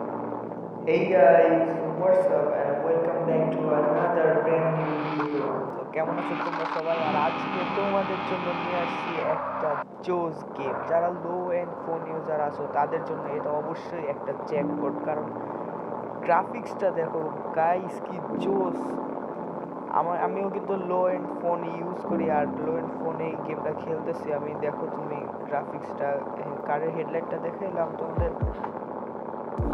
Hey guys, what's up and welcome back to another brand new video. তো কেমন আছো তোমরা সবাই? আর আজকে তোমাদের জন্য নিয়ে আসছি একটা জোস গেম। যারা লো এন্ড ফোন ইউজার আছো তাদের জন্য এটা অবশ্যই একটা জ্যাকপট, কারণ গ্রাফিক্সটা দেখো গাইস, কি জোস। আমিও কিন্তু লো এন্ড ফোন ইউজ করি, আর লো এন্ড ফোনে এই গেমটা খেলতেছি আমি। দেখো তুমি গ্রাফিক্সটা, কারের হেডলাইটটা দেখাইলাম তোমাদের,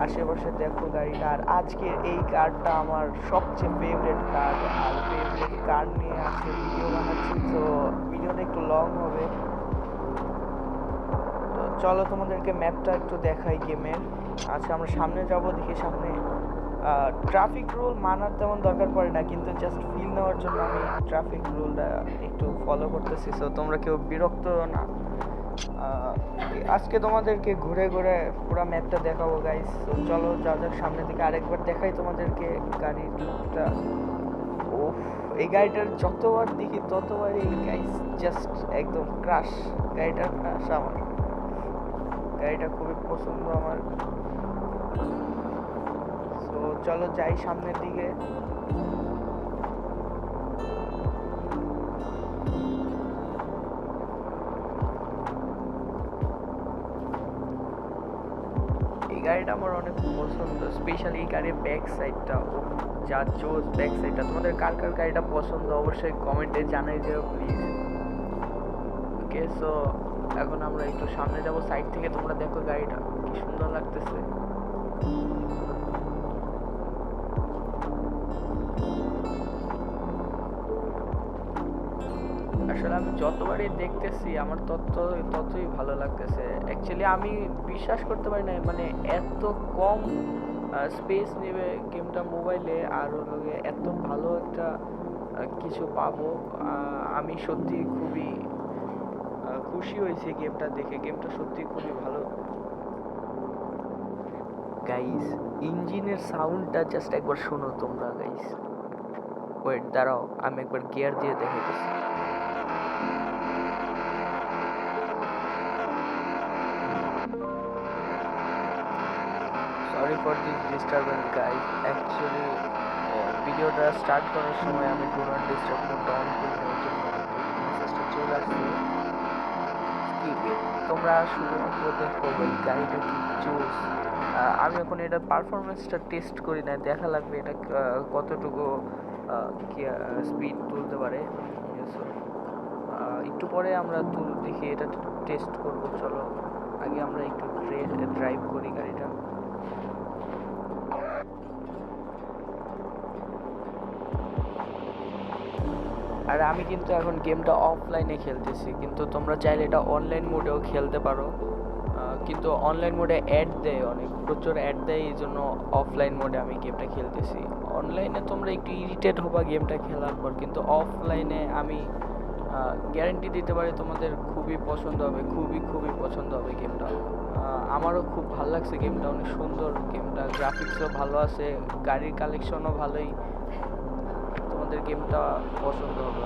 আশেপাশে দেখো গাড়িটা। আর আজকের এই কারটা আমার সবচেয়ে ফেভারিট কার, আর ফেভারিট কার নিয়ে আছে ভিডিও বানাচ্ছি, তো ভিডিওটা একটু লং হবে। তো চলো তোমাদেরকে ম্যাপটা একটু দেখাই গেমের। আচ্ছা, আমরা সামনে যাব, দেখি সামনে ট্রাফিক রুল মানার তেমন দরকার পড়ে না, কিন্তু জাস্ট ফিল নেওয়ার জন্য আমি ট্রাফিক রুলটা একটু ফলো করতেছি, সো তোমরা কেউ বিরক্ত না। আজকে তোমাদেরকে ঘুরে ঘুরে পুরো ম্যাপটা দেখাবো গাইস। তো চলো যাওয়া যাক সামনের দিকে, আরেকবার দেখাই তোমাদেরকে গাড়ির লুকটা। ওফ, এই গাড়িটার যতবার দেখি ততবারই গাইস জাস্ট একদম ক্রাশ। গাড়িটার ক্রাশ আমার, গাড়িটা খুবই পছন্দ আমার। তো চলো যাই সামনের দিকে। এই গাড়িটা আমার অনেক পছন্দ, স্পেশালি এই গাড়ির ব্যাক সাইডটা। ও যা জোস ব্যাক সাইডটা। তোমাদের কার কার গাড়িটা পছন্দ অবশ্যই কমেন্টে জানাই দিও প্লিজ। ওকে, সো এখন আমরা একটু সামনে যাব, সাইড থেকে তোমরা দেখো গাড়িটা কি সুন্দর লাগতেছে। আসলে আমি যতবারই দেখতেছি আমার ততই ভালো লাগতেছে। অ্যাকচুয়ালি আমি বিশ্বাস করতে পারি না, মানে এত কম স্পেস নেবে গেমটা মোবাইলে, আর হলো এত ভালো একটা কিছু পাবো। আমি সত্যি খুবই খুশি হয়েছি গেমটা দেখে। গেমটা সত্যি খুবই ভালো গাইস। ইঞ্জিনের সাউন্ডটা জাস্ট একবার শোনো তোমরা গাইস। ওয়েট, দাঁড়াও, আমি একবার গিয়ার দিয়ে দেখাইতেছি। Sorry for this disturbance guys. Actually ভিডিওটা স্টার্ট করার সময় আমি ডু নট ডিস্টার্ব মোডটা অন করে নেওয়ার জন্য মেসেজটা চলে আসছে। তোমরা শুধুমাত্র দেখো ভাই গাড়িটা কি জোস। আমি এখন এটার পারফরমেন্সটা টেস্ট করি না, দেখা লাগবে এটা কতটুকু স্পিড তুলতে পারে। So, একটু পরে আমরা দেখি এটা টেস্ট করব। চলো আগে আমরা একটু ড্রাইভ করি গাড়িটা। আর আমি কিন্তু এখন গেমটা অফলাইনে খেলতেছি, কিন্তু তোমরা চাইলে এটা অনলাইন মোডেও খেলতে পারো। কিন্তু অনলাইন মোডে অ্যাড দেয়, অনেক প্রচুর অ্যাড দেয়, এই জন্য অফলাইন মোডে আমি গেমটা খেলতেছি। অনলাইনে তোমরা একটু ইরিটেট হবা গেমটা খেলার পর, কিন্তু অফলাইনে আমি গ্যারেন্টি দিতে পারি তোমাদের খুবই পছন্দ হবে, খুবই খুবই পছন্দ হবে গেমটা। আমারও খুব ভালো লাগছে গেমটা, অনেক সুন্দর গেমটা, গ্রাফিক্সও ভালো আছে, গাড়ির কালেকশনও ভালোই। তোমাদের গেমটা পছন্দ হবে।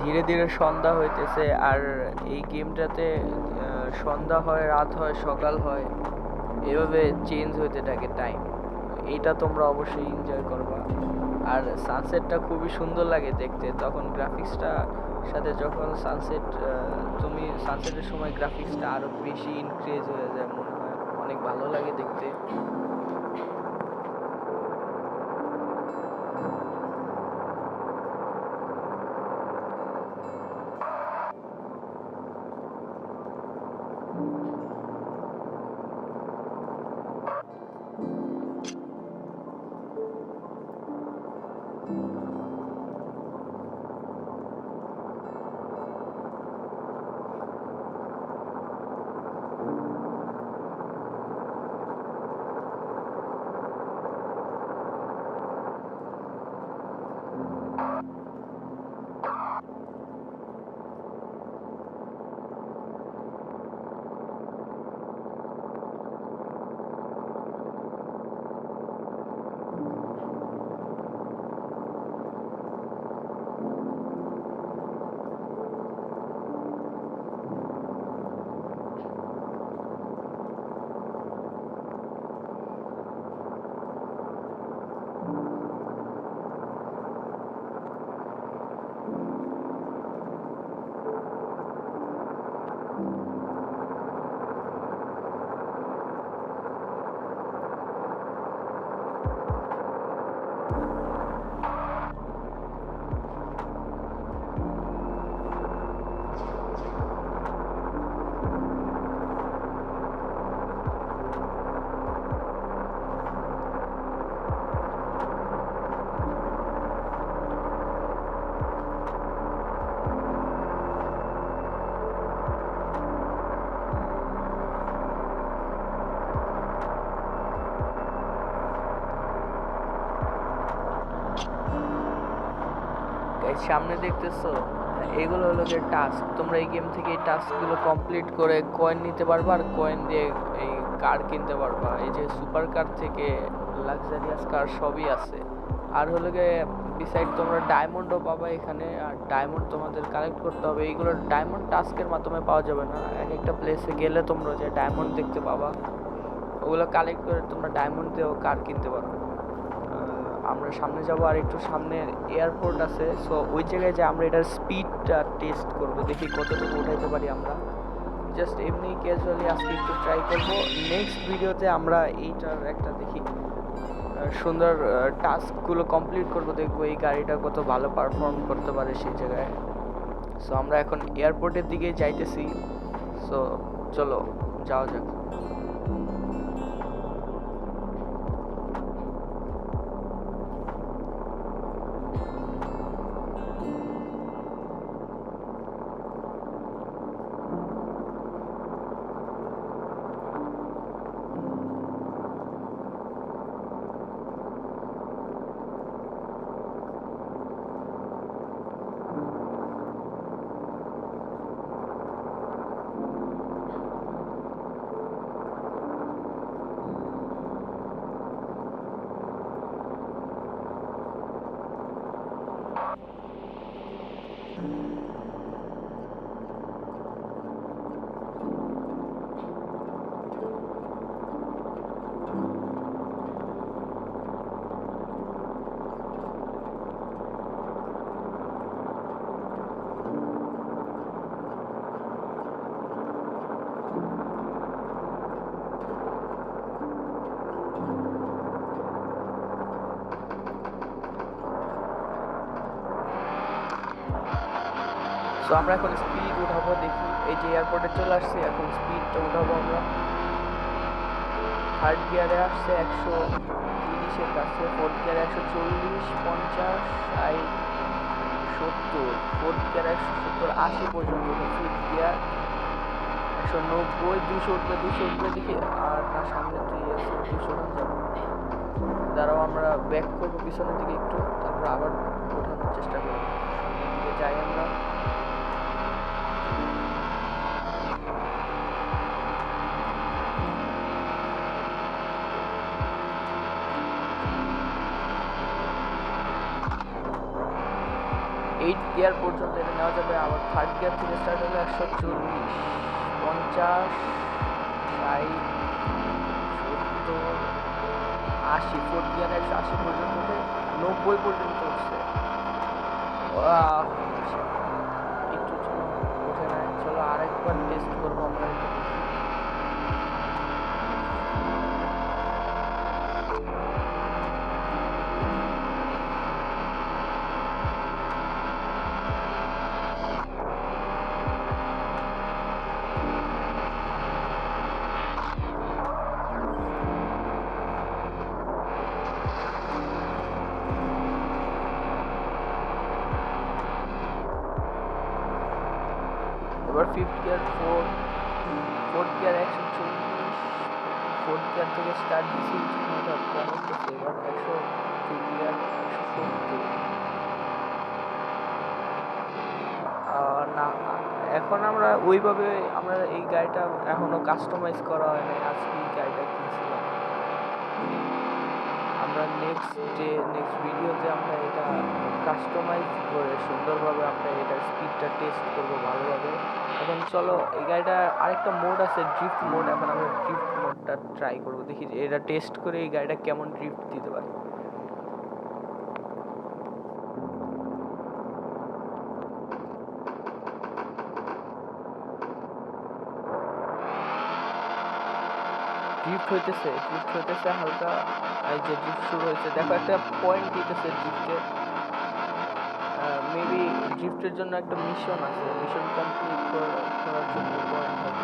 ধীরে ধীরে সন্ধ্যা হইতেছে, আর এই গেমটাতে সন্ধ্যা হয়, রাত হয়, সকাল হয়, এভাবে চেঞ্জ হইতে থাকে টাইম। এইটা তোমরা অবশ্যই এনজয় করবা। আর সানসেটটা খুবই সুন্দর লাগে দেখতে, তখন গ্রাফিক্সটা সাথে যখন তুমি সানসেটের সময় গ্রাফিক্সটা আরো বেশি ইনক্রিজ হয়ে যায়, মনে হয় অনেক ভালো লাগে দেখতে। এই সামনে দেখতেছো, এগুলো হলো যে টাস্ক। তোমরা এই গেম থেকে এই টাস্কগুলো কমপ্লিট করে কয়েন নিতে পারবা, আর কয়েন দিয়ে এই কার কিনতে পারবা। এই যে সুপার কার থেকে লাক্সারিয়াস কার সবই আছে। আর হলো গিয়ে বিসাইড তোমরা ডায়মন্ডও পাবা এখানে, আর ডায়মন্ড তোমাদের কালেক্ট করতে হবে। এইগুলো ডায়মন্ড টাস্কের মাধ্যমে পাওয়া যাবে না, এক একটা প্লেসে গেলে তোমরা যে ডায়মন্ড দেখতে পাবা, ওগুলো কালেক্ট করে তোমরা ডায়মন্ড দিয়েও কার কিনতে পারো। আমরা সামনে যাব, আর একটু সামনে এয়ারপোর্ট আছে, সো ওই জায়গায় যে আমরা এটার স্পিডটা টেস্ট করব, দেখি কতটুকু উঠাইতে পারি আমরা। জাস্ট এমনি ক্যাজুয়ালি আজকে একটু ট্রাই করব। নেক্সট ভিডিওতে আমরা এইটার একটা দেখি সুন্দর টাস্কগুলো কমপ্লিট করব, দেখবো এই গাড়িটা কত ভালো পারফর্ম করতে পারে সেই জায়গায়। সো আমরা এখন এয়ারপোর্টের দিকে যাইতেছি, সো চলো যাওয়া যাক। সো আমরা এখন স্পিড উঠাবো, দেখি। এই যে এয়ারপোর্টে চলে আসছে, এখন স্পিডটা উঠাবো আমরা। থার্ড গিয়ারে আসছে 130-এর কাছে, ফোর্থ গিয়ারে 140, 50, 60, 70, ফোর্থ গিয়ারে 170, 80 পর্যন্ত। ফিফথ গিয়ার 190, 200 উঠবে, 200 উঠবে দেখি। আর না, সামনে তো আছে 200 যাবো। দাঁড়াও, আমরা ব্যাক করবো পিছনের দিকে একটু, তারপর আবার ওঠানোর চেষ্টা করবো। সামনের দিকে যাই আমরা। এইট গিয়ার পর্যন্ত এটা নেওয়া যাবে, আবার থার্ড গিয়ার থেকে স্টার্ট হলে 140, 50, 60, 70, 80, ফোর্থ গিয়ারে 180 পর্যন্ত উঠে 90 পর্যন্ত উঠছে। একটু চলো উঠে নেয়, চলো আরেকবার টেস্ট করবো আমরা। এবার fifth gear, fourth gear 140, fourth gear থেকে স্টার্ট দিচ্ছি, এটা কম হচ্ছে। এবার 100, ফিফথ গিয়ার 170। না, এখন আমরা ওইভাবে আমরা এই গাড়িটা এখনো কাস্টমাইজ করা হয় নাই, আজকে এই গাড়িটা কিনছিলাম। আমরা নেক্সট ভিডিওতে আমরা এটা কাস্টমাইজ করে সুন্দরভাবে আমরা এটার স্পিডটা টেস্ট করবো ভালোভাবে। এখন চলো, এই গাড়িটা আরেকটা মোড আছে, ড্রিফট মোড। এখন আমরা ড্রিফট মোডটা ট্রাই করবো, দেখি এটা টেস্ট করে এই গাড়িটা কেমন ড্রিফট দিতে পারে। ড্রিফট হইতেছে হালকা। এই যে ড্রিফট শুরু হয়েছে, দেখো একটা পয়েন্ট দিতেছে ড্রিফটে। মেবি ড্রিফটের জন্য একটা মিশন আছে, মিশন কমপ্লিট করার জন্য পয়েন্ট হবে।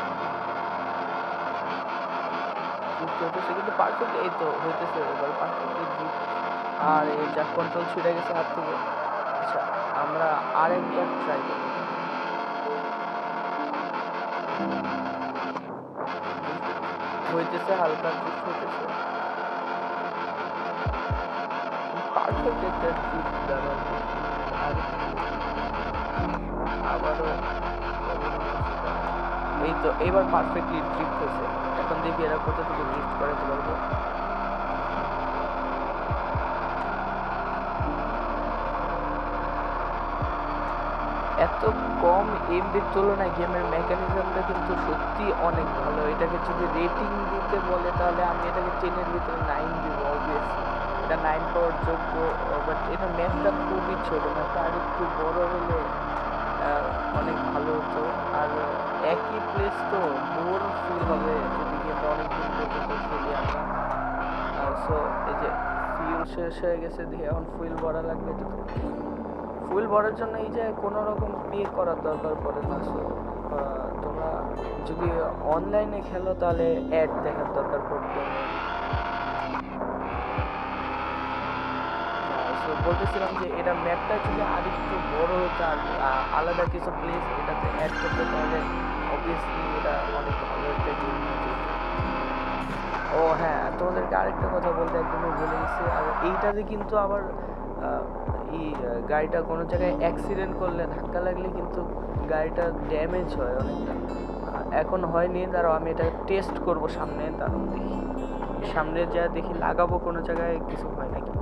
ড্রিফট হইতেছে কিন্তু পারফেক্ট, এই তো হইতেছে এবার পারফেক্টলি ড্রিফট। আর এই যা কন্ট্রোল ছিঁড়ে গেছে হাত থেকে। আচ্ছা, আমরা আরেকবার ট্রাই করব। হইতেছে হালকা ড্রিফট হইতেছে, পারফেক্ট একটা ড্রিফট ব্যবহার করছি। আবারও এই তো এবার পারফেক্টলি ড্রিফট হয়েছে। এখন দেখি এরা কতটুকু ড্রিফট করাতে পারবো। এত কম এমবির তুলনায় গেমের মেকানিজমটা কিন্তু সত্যি অনেক ভালো। এটাকে যদি রেটিং দিতে বলে তাহলে আমি এটাকে 10-এর ভিতরে 9 দিব অবভিয়াসলি। এটা 9 পাওয়ার যোগ্য। বাট এটা ম্যাপটা খুবই ছোট, ম্যাপটা আর একটু বড় হলে অনেক ভালো হতো। আর একই প্লেস তো বোর ফিল হবে যদি গেমটা অনেকদিন পর্যন্ত খেলি আমরা। সো এই যে ফিউল শেষ হয়ে গেছে, দেখি এখন ফুয়েল ভরা লাগবে। ফুয়েল ভরার জন্য এই যে কোনো রকম পে করার দরকার পড়ে না। সো তোমরা যদি অনলাইনে খেলো তাহলে অ্যাড দেখার দরকার পড়বে। সো বলতেছিলাম যে এটা ম্যাপটা যদি আর একটু বড় হতো আর আলাদা কিছু প্লেস এটাতে অ্যাড করতে তাহলে অবভিয়াসলি এটা অনেক ভালো একটা গেম হতো। ও হ্যাঁ, তোমাদেরকে আরেকটা কথা বলতে একদমই ভুলে গেছি। আর এইটাতে কিন্তু আবার এই গাড়িটা কোনো জায়গায় অ্যাক্সিডেন্ট করলে, ধাক্কা লাগলে কিন্তু গাড়িটা ড্যামেজ হয় অনেকটা। এখন হয়নি, দাঁড়াও আমি এটা টেস্ট করব সামনে। দাঁড়াও দেখি, সামনে যা দেখি লাগাবো কোনো জায়গায় কিছু হয় নাকি।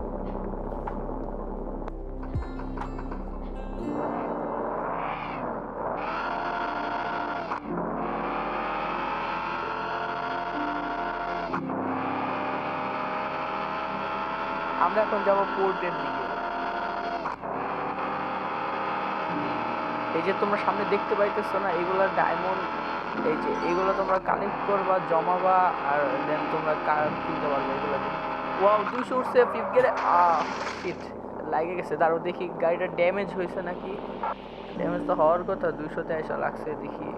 আমরা এখন যাবো পোর্টের দিকে। এই যে তোমরা সামনে দেখতে পাইতেছো না, এগুলা ডায়মন্ড। এই যে এগুলো তোমরা কালেক্ট করবা, জমাবা, আর দেন তোমরা কার কিনতে পারবে এগুলো দিয়ে। ওয়াও 200 উঠছে ফিফথ গিয়ারে। শিট, লাগে গেছে। দাঁড়াও দেখি গাড়িটা ড্যামেজ হয়েছে নাকি। ড্যামেজ তো হওয়ার কথা, 200-তে এসে লাগছে। দেখি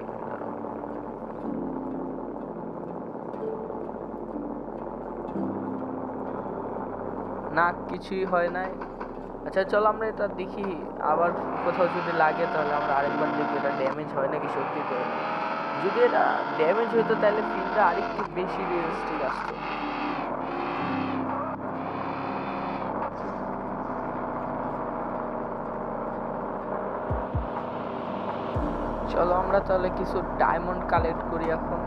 না, কিছুই হয় নাই। আচ্ছা চলো আমরা এটা দেখি, আবার কোথাও যদি লাগে তাহলে আমরা আরেকবার দেখি এটা ড্যামেজ হয় নাকি সত্যিতে। যদি এটা ড্যামেজ হইতো তাহলে ফিলটা আরেকটু বেশি রিয়েলিস্টিক আসতো। চলো আমরা তাহলে কিছু ডায়মন্ড কালেক্ট করি এখন।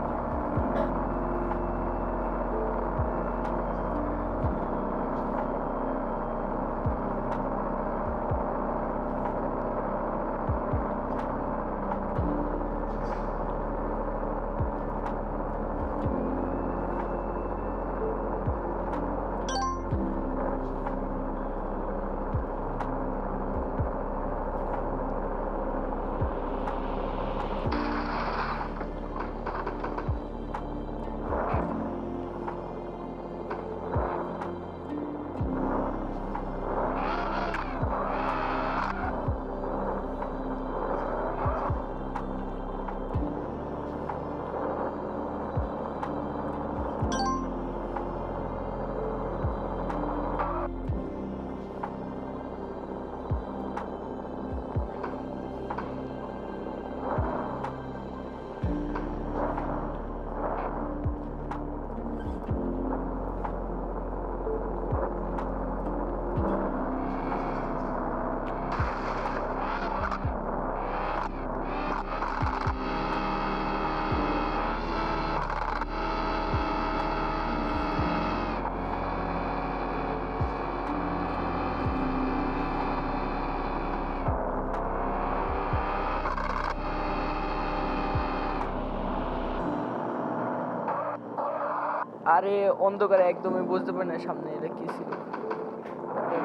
আরে অন্ধকারে একদমই বুঝতে পারি না সামনে এটা কি ছিল।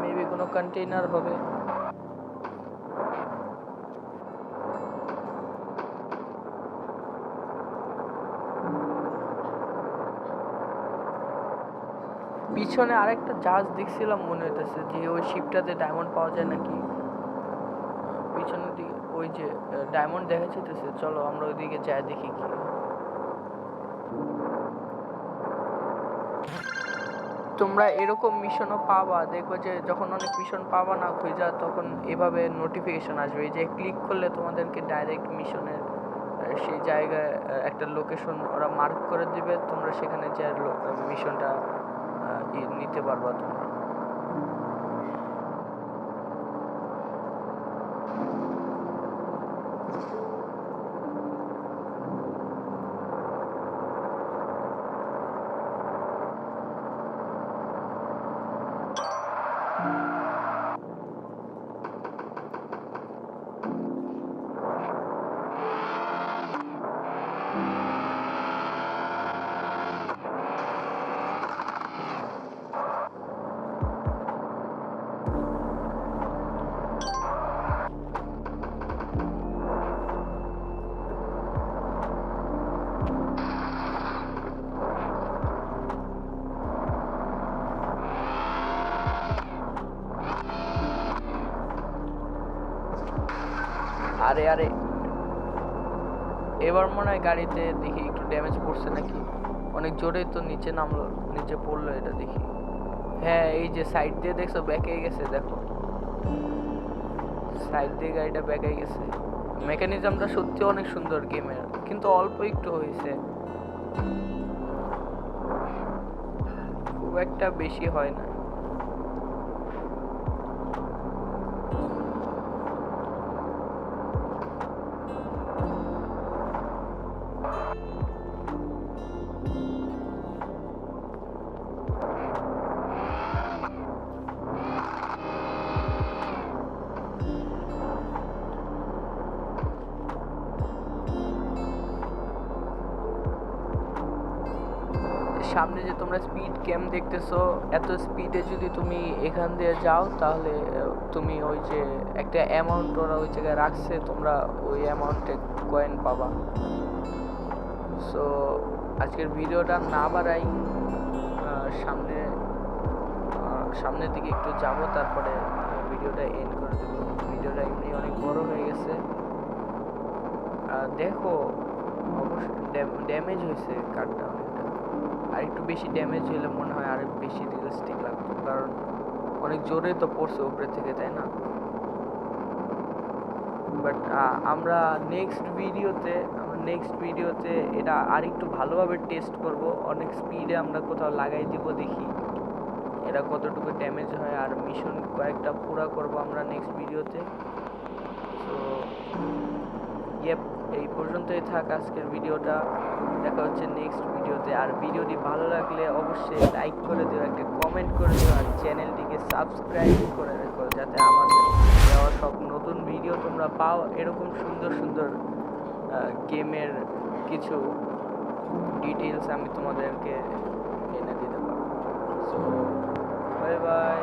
মেবি কোনো কন্টেইনার হবে। পিছনে আরেকটা জাহাজ দেখছিলাম, মনে হইতেছে যে ওই শিপটাতে ডায়মন্ড পাওয়া যায় নাকি। পিছনের দিকে ওই যে ডায়মন্ড দেখা যাইতেছে, চলো আমরা ওইদিকে যাই দেখি কি। তোমরা এরকম মিশনও পাবা, দেখো যে যখন অনেক মিশন পাবা না খুঁজা, তখন এভাবে নোটিফিকেশন আসবে যে ক্লিক করলে তোমাদেরকে ডাইরেক্ট মিশনের সেই জায়গায় একটা লোকেশন ওরা মার্ক করে দিবে, তোমরা সেখানে যে মিশনটা নিতে পারবা তোমরা। আরে আরে, এবার মনে হয় গাড়িতে দেখি একটু ড্যামেজ পড়ছে নাকি, অনেক জোরেই তো নিচে নামলো, নিচে পড়লো এটা দেখি। হ্যাঁ এই যে সাইড দিয়ে দেখছো ব্যাকে গেছে, দেখো সাইড দিয়ে গাড়িটা ব্যাকে গেছে। মেকানিজমটা সত্যি অনেক সুন্দর গেমের, কিন্তু অল্প একটু হয়েছে, খুব একটা বেশি হয় না। সামনে যে তোমরা স্পিড ক্যাম দেখতেছো, এত স্পিডে যদি তুমি এখান দিয়ে যাও তাহলে তুমি ওই যে একটা অ্যামাউন্ট ওরা ওই জায়গায় রাখছে, তোমরা ওই অ্যামাউন্টে কয়েন পাবা। সো আজকের ভিডিওটা না বাড়াই, সামনে সামনের দিকে একটু যাব, তারপরে ভিডিওটা এন্ড করে দেবো। ভিডিওটা এমনি অনেক বড় হয়ে গেছে। দেখো অবশ্যই ড্যামেজ হয়েছে কারটা অনেকটা, আর একটু বেশি ড্যামেজ হলে মনে হয় আর বেশি রিয়েলিস্টিক লাগতো, কারণ অনেক জোরে তো পড়ছে উপরে থেকে, তাই না? বাট আমরা নেক্সট ভিডিওতে এটা আর একটু ভালোভাবে টেস্ট করব, অনেক স্পিডে আমরা কোথাও লাগাই দিব, দেখি এটা কতটুকু ড্যামেজ হয়, আর মিশন কয়েকটা পুরা করব আমরা নেক্সট ভিডিওতে। তো ইয়েপ, এই পর্যন্তই থাক আজকের ভিডিওটা, দেখা হচ্ছে নেক্সট ভিডিওতে। আর ভিডিওটি ভালো লাগলে অবশ্যই লাইক করে দিও, একটা কমেন্ট করে দিও, আর চ্যানেলটিকে সাবস্ক্রাইব করে রেখো, যাতে আমাদের দেওয়া সব নতুন ভিডিও তোমরা পাও, এরকম সুন্দর সুন্দর গেমের কিছু ডিটেলস আমি তোমাদেরকে এনে দিতে পারবো। So bye bye.